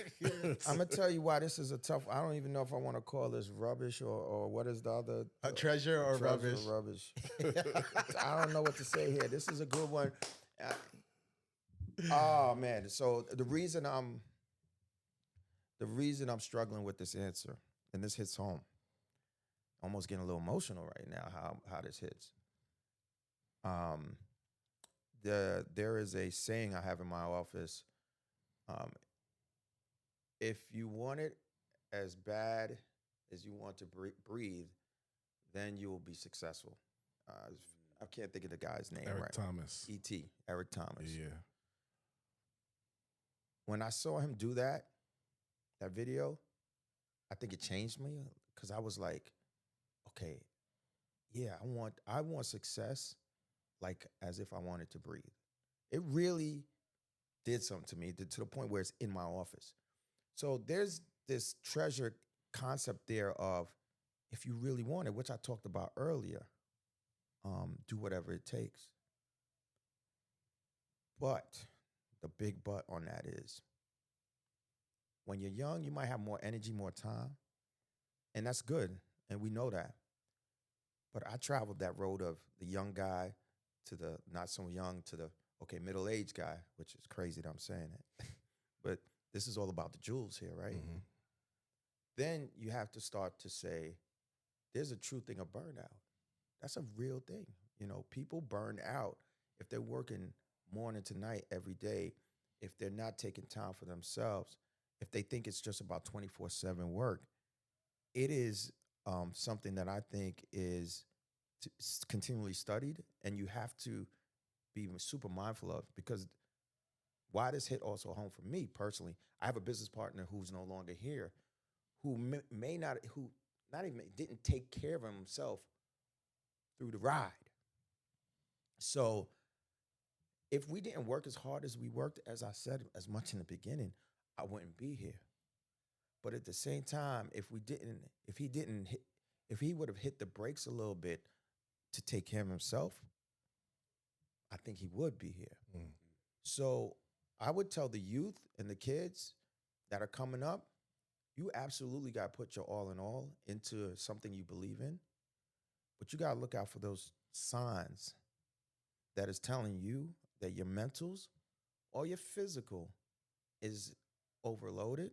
I'm gonna tell you why this is a tough. I don't even know if I want to call this rubbish or what is the other treasure or rubbish. Rubbish. I don't know what to say here. This is a good one. Oh man! So the reason I'm struggling with this answer, and this hits home. Almost getting a little emotional right now. How this hits. There is a saying I have in my office. If you want it as bad as you want to breathe, then you will be successful. I can't think of the guy's name. Eric right. Thomas. E.T. Eric Thomas. Yeah. when I saw him do that video, I think it changed me because I was like, okay, yeah, I want success like as if I wanted to breathe. It really did something to me to the point where it's in my office. So there's this treasure concept there of if you really want it, which I talked about earlier, do whatever it takes. But the big but on that is when you're young, you might have more energy, more time, and that's good. And we know that. But I traveled that road of the young guy to the not so young to the, okay, middle-aged guy, which is crazy that I'm saying it. But this is all about the jewels here, right? Mm-hmm. Then you have to start to say, there's a true thing of burnout. That's a real thing. You know, people burn out if they're working morning to night every day, if they're not taking time for themselves, if they think it's just about 24/7 work. It is something that I think is continually studied, and you have to be super mindful of, because why this hit also home for me personally. I have a business partner who's no longer here, who may not, who not even didn't take care of himself through the ride. So if we didn't work as hard as we worked, as I said as much in the beginning, I wouldn't be here. But at the same time, if he would have hit the brakes a little bit to take care of himself, I think he would be here. Mm. So I would tell the youth and the kids that are coming up, you absolutely got to put your all in all into something you believe in, but you got to look out for those signs that is telling you that your mentals or your physical is overloaded.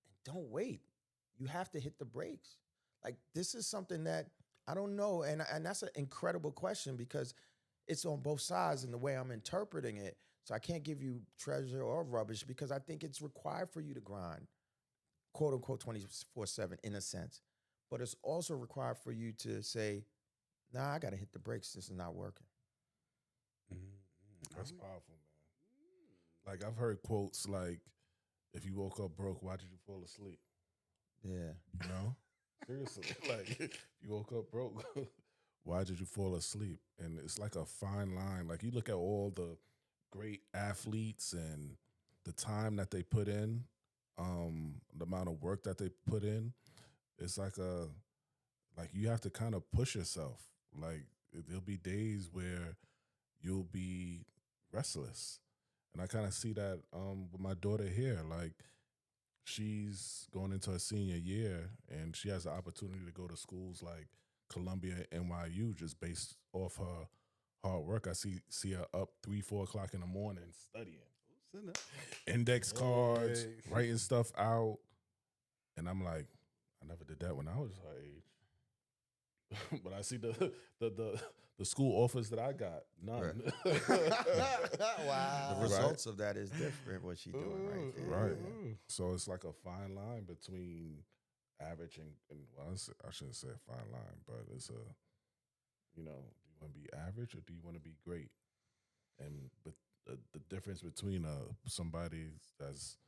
And don't wait. You have to hit the brakes. Like, this is something that I don't know. And that's an incredible question because it's on both sides in the way I'm interpreting it. So I can't give you treasure or rubbish because I think it's required for you to grind, quote unquote, 24/7 in a sense. But it's also required for you to say, nah, I got to hit the brakes. This is not working. That's powerful, man. Like, I've heard quotes like, if you woke up broke, why did you fall asleep? Yeah. You know? Seriously. Like, if you woke up broke, why did you fall asleep? And it's like a fine line. Like, you look at all the great athletes and the time that they put in, the amount of work that they put in. It's like you have to kind of push yourself. Like, there'll be days where you'll be restless. And I kind of see that with my daughter here. Like, she's going into her senior year, and she has the opportunity to go to schools like Columbia, NYU, just based off her hard work. I see her up 3-4 o'clock in the morning studying, index cards, writing stuff out, and I'm like, I never did that when I was her age. But I see the school offers that I got, none. Wow. The results of that is different, what she's doing right there. Right. So it's like a fine line between average and well, I shouldn't say a fine line, but it's do you want to be average or do you want to be great? And but the difference between somebody has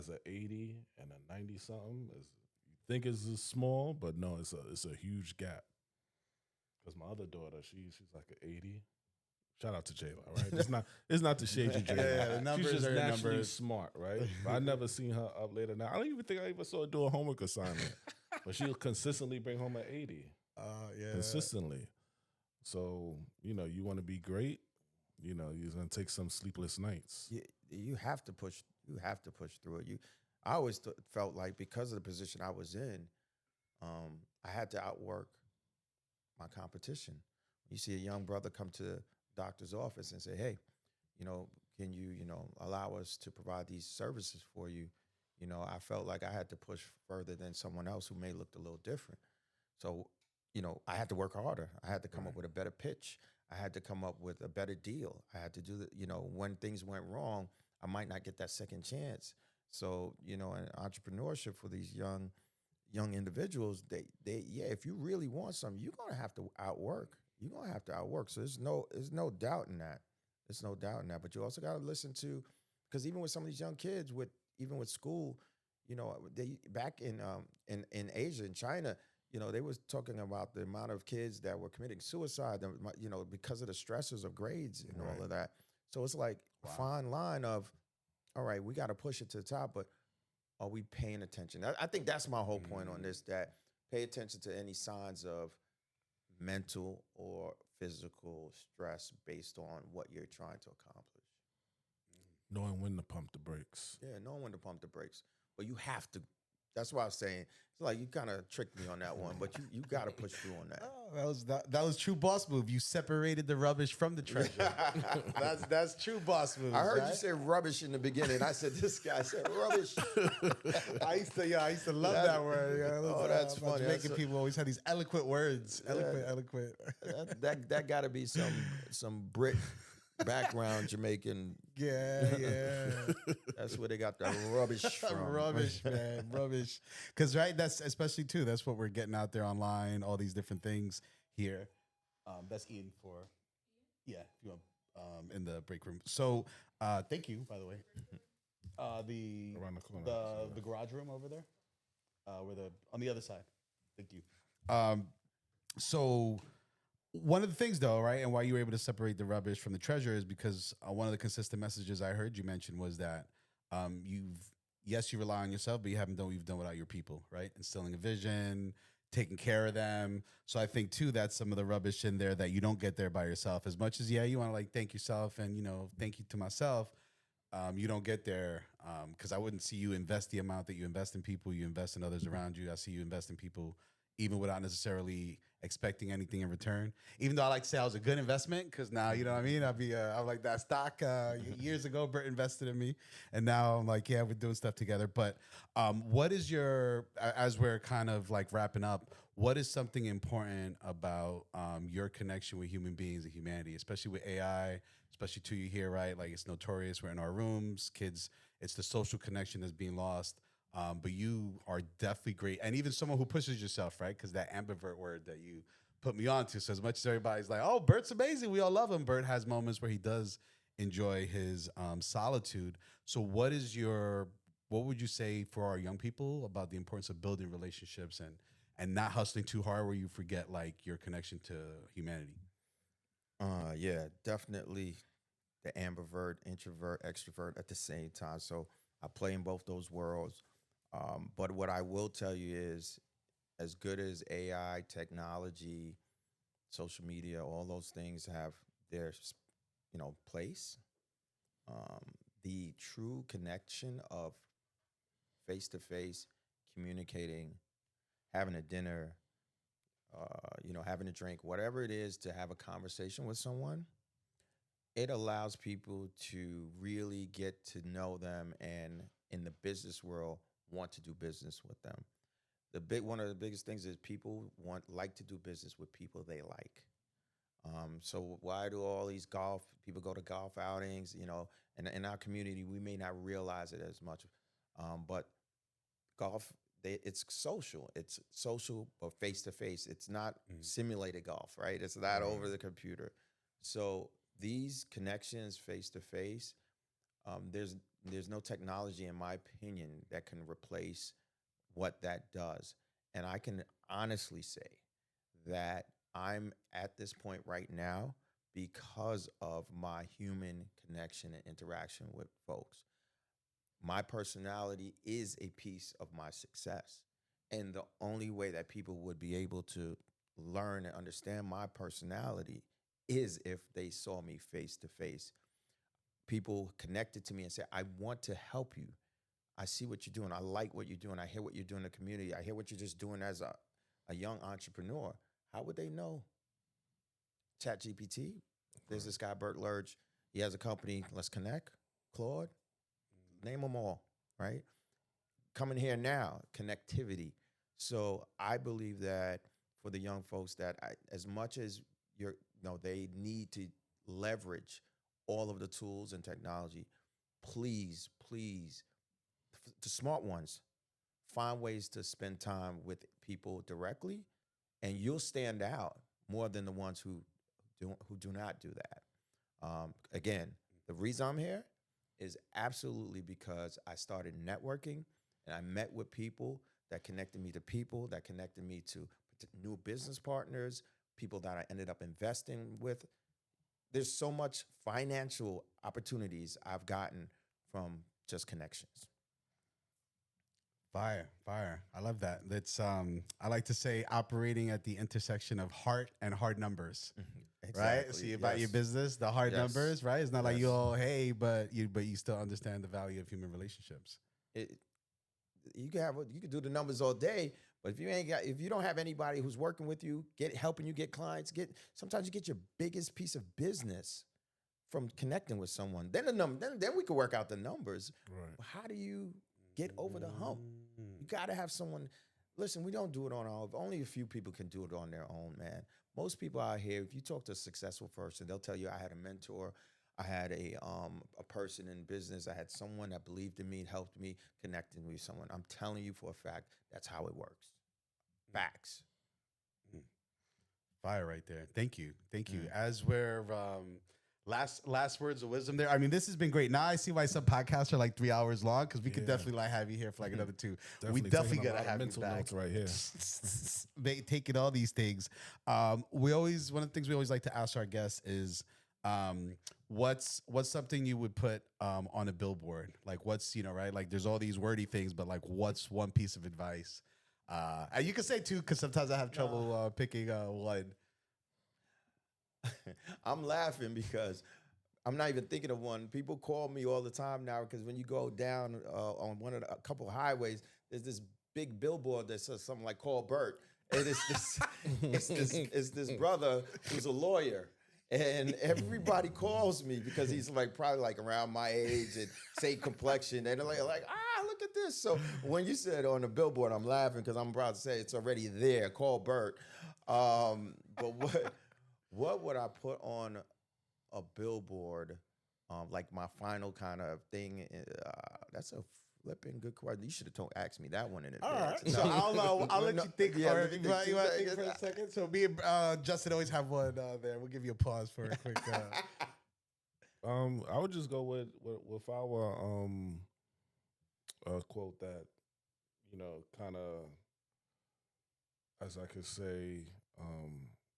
an 80 and a 90 something is, you think is small, but no, it's a huge gap. Because my other daughter, she's like an 80. Shout out to Jayla, right? It's not to shade you, Jayla. Yeah, the numbers she's just are naturally numbers. smart, right? But I never seen her up later now. I don't even think I ever saw her do a homework assignment. But she'll consistently bring home an 80. Yeah. Consistently. So, you want to be great, you're going to take some sleepless nights. You have to push. You have to push through it. I always felt like because of the position I was in, I had to outwork my competition. You see a young brother come to the doctor's office and say, hey, can you, allow us to provide these services for you? I felt like I had to push further than someone else who may look a little different. So, I had to work harder. I had to come up with a better pitch. I had to come up with a better deal. I had to do when things went wrong, I might not get that second chance. So, in entrepreneurship for these young individuals, they if you really want something, you're gonna have to outwork. You're gonna have to outwork. So there's no doubt in that. There's no doubt in that. But you also gotta listen to because even with some of these young kids, even with school, they back in Asia, in China, they was talking about the amount of kids that were committing suicide, because of the stressors of grades and all of that. So it's like a fine line of, all right, we got to push it to the top, but are we paying attention? I think that's my whole point on this, that pay attention to any signs of mental or physical stress based on what you're trying to accomplish. Knowing when to pump the brakes. Yeah, knowing when to pump the brakes. But you have to. That's why I was saying, it's like you kind of tricked me on that one, but you got to push through on that. Oh, that was true boss move. You separated the rubbish from the treasure. that's true boss move. I heard you say rubbish in the beginning. I said, this guy said rubbish. I used to love that word. That's funny. Making people always have these eloquent words. Eloquent. That got to be some Brit background Jamaican. Yeah. That's where they got the rubbish from. Rubbish, man. Rubbish. Because, that's especially, too, that's what we're getting out there online, all these different things here. That's Ian for, if you want, in the break room. So, thank you, by the way. Around the corner. The garage room over there, on the other side. Thank you. So one of the things, though, right, and why you were able to separate the rubbish from the treasure is because one of the consistent messages I heard you mention was that you rely on yourself, but you haven't done what you've done without your people, right? Instilling a vision, taking care of them. So I think, too, that's some of the rubbish in there that you don't get there by yourself. As much as, you want to, thank yourself and, thank you to myself, you don't get there because I wouldn't see you invest the amount that you invest in people, you invest in others around you. I see you invest in people even without necessarily expecting anything in return. Even though I like to say I was a good investment, because now, you know what I mean? I'm like that stock years ago, Bert invested in me. And now I'm like, we're doing stuff together. But what is as we're kind of like wrapping up, what is something important about your connection with human beings and humanity, especially with AI, especially to you here, right? Like it's notorious. We're in our rooms, kids, it's the social connection that's being lost. But you are definitely great. And even someone who pushes yourself, right? Because that ambivert word that you put me onto. So as much as everybody's like, oh, Bert's amazing, we all love him, Bert has moments where he does enjoy his solitude. So what would you say for our young people about the importance of building relationships and not hustling too hard where you forget like your connection to humanity? Yeah, definitely the ambivert, introvert, extrovert at the same time. So I play in both those worlds. But what I will tell you is, as good as AI, technology, social media, all those things have their, place, the true connection of face-to-face communicating, having a dinner, having a drink, whatever it is to have a conversation with someone, it allows people to really get to know them and in the business world want to do business with them. One of the biggest things is people like to do business with people they like. So why do all these people go to golf outings? And in our community, we may not realize it as much, but golf, it's social. It's social, but face to face. It's not simulated golf, right? It's not over the computer. So these connections face to face, there's no technology, in my opinion, that can replace what that does. And I can honestly say that I'm at this point right now because of my human connection and interaction with folks. My personality is a piece of my success. And the only way that people would be able to learn and understand my personality is if they saw me face to face. People connected to me and said, I want to help you. I see what you're doing. I like what you're doing. I hear what you're doing in the community. I hear what you're just doing as a young entrepreneur. How would they know? ChatGPT. There's this guy, Bert Lurch. He has a company, Let's Connect, Claude. Name them all, right? Coming here now, connectivity. So I believe that for the young folks that as much as they need to leverage all of the tools and technology, please, the smart ones, find ways to spend time with people directly, and you'll stand out more than the ones who do not do that. Again, the reason I'm here is absolutely because I started networking and I met with people that connected me to people that connected me to new business partners, people that I ended up investing with. There's so much financial opportunities I've gotten from just connections. Fire, fire. I love that. That's I like to say operating at the intersection of heart and hard numbers. Right? Exactly. See about your Yes. business, the hard Yes. numbers, right? It's not like you Yes. all hey, but you still understand the value of human relationships. It, you can do the numbers all day, but if you don't have anybody who's working with you, helping you get clients, sometimes you get your biggest piece of business from connecting with someone. Then the number, then we can work out the numbers. Right. But how do you get over the hump? You got to have someone. Listen, we don't do it on our own. Only a few people can do it on their own, man. Most people out here, if you talk to a successful person, they'll tell you, I had a mentor, I had a person in business, I had someone that believed in me, helped me, connected me with someone. I'm telling you for a fact, that's how it works. Facts. Fire right there. Thank you. Thank you. Mm. As we're last words of wisdom there. I mean, this has been great. Now I see why some podcasts are like 3 hours long because we could Yeah. definitely like have you here for like another two. Definitely we definitely taking a gotta lot of have you mental back. notes right here. Taking all these things. We always one of the things we always like to ask our guests is what's something you would put on a billboard? Like what's right? Like there's all these wordy things, but like what's one piece of advice? And you can say two because sometimes I have trouble picking one. I'm laughing because I'm not even thinking of one. People call me all the time now because when you go down on a couple of highways, there's this big billboard that says something like "Call Bert," and it's this brother who's a lawyer. And everybody calls me because he's like probably like around my age and same complexion. And they're like, look at this. So when you said on the billboard, I'm laughing because I'm about to say it's already there. Call Bert. But what would I put on a billboard? Like my final kind of thing. That's a flipping good question. You should have asked me that one in advance. All right. So I'll let you think Yeah, for let me think you 2 want to think seconds. for a second. So me and Justin always have one there. We'll give you a pause for a quick. I would just go with our quote that kind of, as I could say,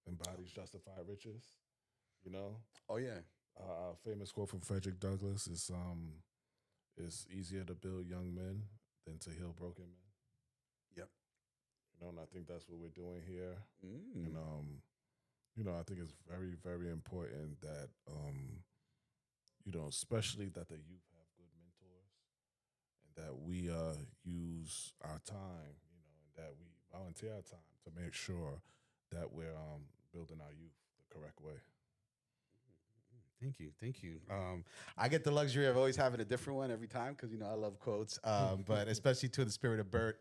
embodies justified riches. You know, Oh yeah. a famous quote from Frederick Douglass is "It's easier to build young men than to heal broken men." Yep. And I think that's what we're doing here. Mm. And I think it's very, very important that especially that the youth have good mentors and that we use our time, and that we volunteer our time to make sure that we're building our youth the correct way. Thank you, thank you. I get the luxury of always having a different one every time because I love quotes. But especially to the spirit of Bert,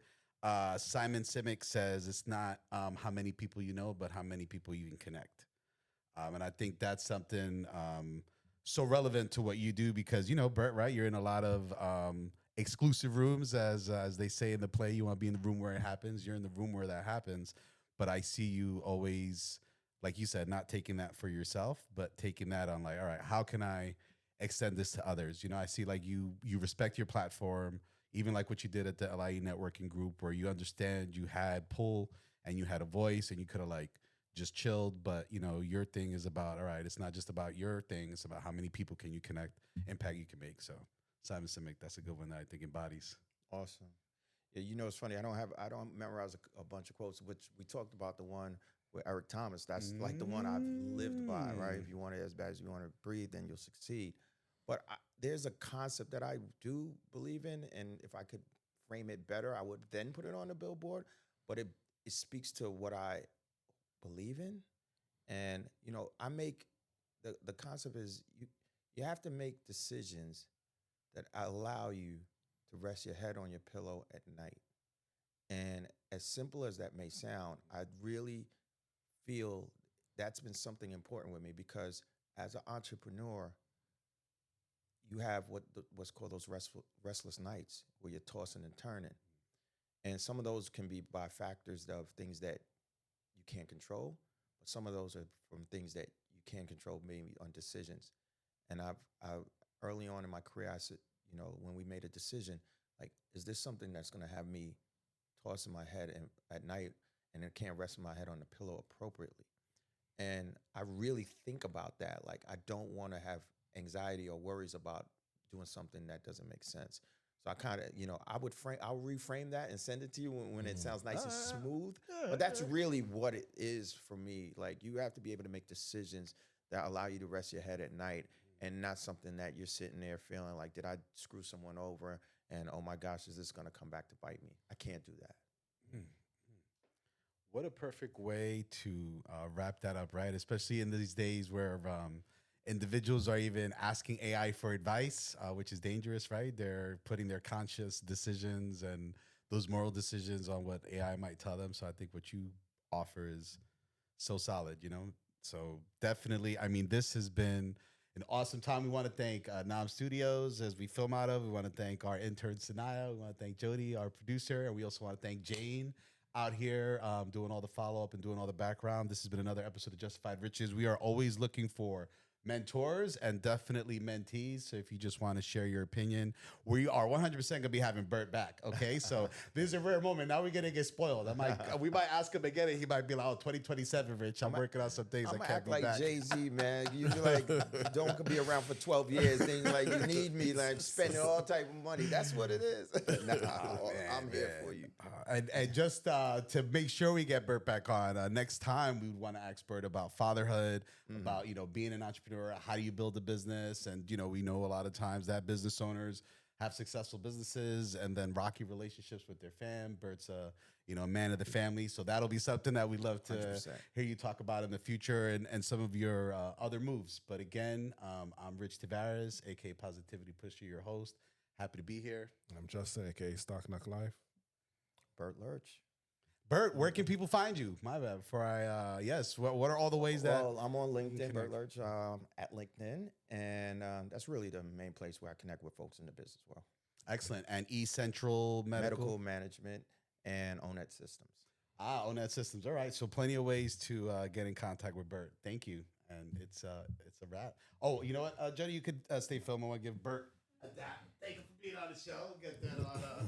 Simon Sinek says it's not how many people you know, but how many people you can connect. And I think that's something so relevant to what you do because Bert, right? You're in a lot of exclusive rooms, as they say in the play. You want to be in the room where it happens. You're in the room where that happens. But I see you always, like you said, not taking that for yourself, but taking that on like, all right, how can I extend this to others? I see like you respect your platform, even like what you did at the LIE networking group where you understand you had pull and you had a voice and you could have like just chilled. But your thing is about, all right, it's not just about your thing. It's about how many people can you connect, impact you can make. So Simon Sinek, that's a good one that I think embodies. Awesome. Yeah, it's funny. I don't memorize a bunch of quotes, which we talked about the one with Eric Thomas. That's like the one I've lived by, right? If you want it as bad as you want to breathe, then you'll succeed. But there's a concept that I do believe in, and if I could frame it better, I would then put it on the billboard. But it speaks to what I believe in, and I make the concept is you have to make decisions that allow you to rest your head on your pillow at night. And as simple as that may sound, I really feel that's been something important with me because as an entrepreneur, you have what's called those restless nights where you're tossing and turning. And some of those can be by factors of things that you can't control, but some of those are from things that you can control, maybe on decisions. And I've early on in my career, I said, when we made a decision, like, is this something that's going to have me tossing my head at night and it can't rest my head on the pillow appropriately? And I really think about that. Like, I don't want to have anxiety or worries about doing something that doesn't make sense. So I kind of, I'll reframe that and send it to you when it sounds nice and smooth. But that's really what it is for me. Like, you have to be able to make decisions that allow you to rest your head at night and not something that you're sitting there feeling like, did I screw someone over? And, oh my gosh, is this going to come back to bite me? I can't do that. What a perfect way to wrap that up, right? Especially in these days where individuals are even asking AI for advice, which is dangerous, right? They're putting their conscious decisions and those moral decisions on what AI might tell them. So I think what you offer is so solid, So definitely, I mean, this has been an awesome time. We want to thank Nam Studios as we film out of. We want to thank our intern, Sanaya. We want to thank Jody, our producer. And we also want to thank Jane out here doing all the follow-up and doing all the background. This has been another episode of Justified Riches. We are always looking for mentors and definitely mentees. So if you just want to share your opinion, we are 100% going to be having Bert back. Okay. So this is a rare moment. Now we're going to get spoiled. We might ask him again and he might be like, 2027, Rich, I'm working on some things. I can't act be like back. Jay-Z, man. You like, don't be around for 12 years. Then like, you need me, like spending all type of money. That's what it is. I'm here for you. And just to make sure we get Bert back on, next time we would want to ask Bert about fatherhood, about, being an entrepreneur. How do you build a business? And, we know a lot of times that business owners have successful businesses and then rocky relationships with their fam. Bert's a man of the family. So that'll be something that we'd love to 100%. hear you talk about in the future and some of your other moves. But again, I'm Rich Tavares, aka Positivity Pusher, your host. Happy to be here. I'm Justin, aka Stock Knock Life. Bert Lurch. Bert, where can people find you? My bad. What are all the ways that? Well, I'm on LinkedIn, Bert Lurch, at LinkedIn, and that's really the main place where I connect with folks in the business world. Excellent. And East Central Medical Management and Onet Systems. Onet Systems. All right. So plenty of ways to get in contact with Bert. Thank you. And it's a wrap. Oh, you know what, Jody, you could stay filming. I want to give Bert a dap. Thank you for being on the show. Get that on.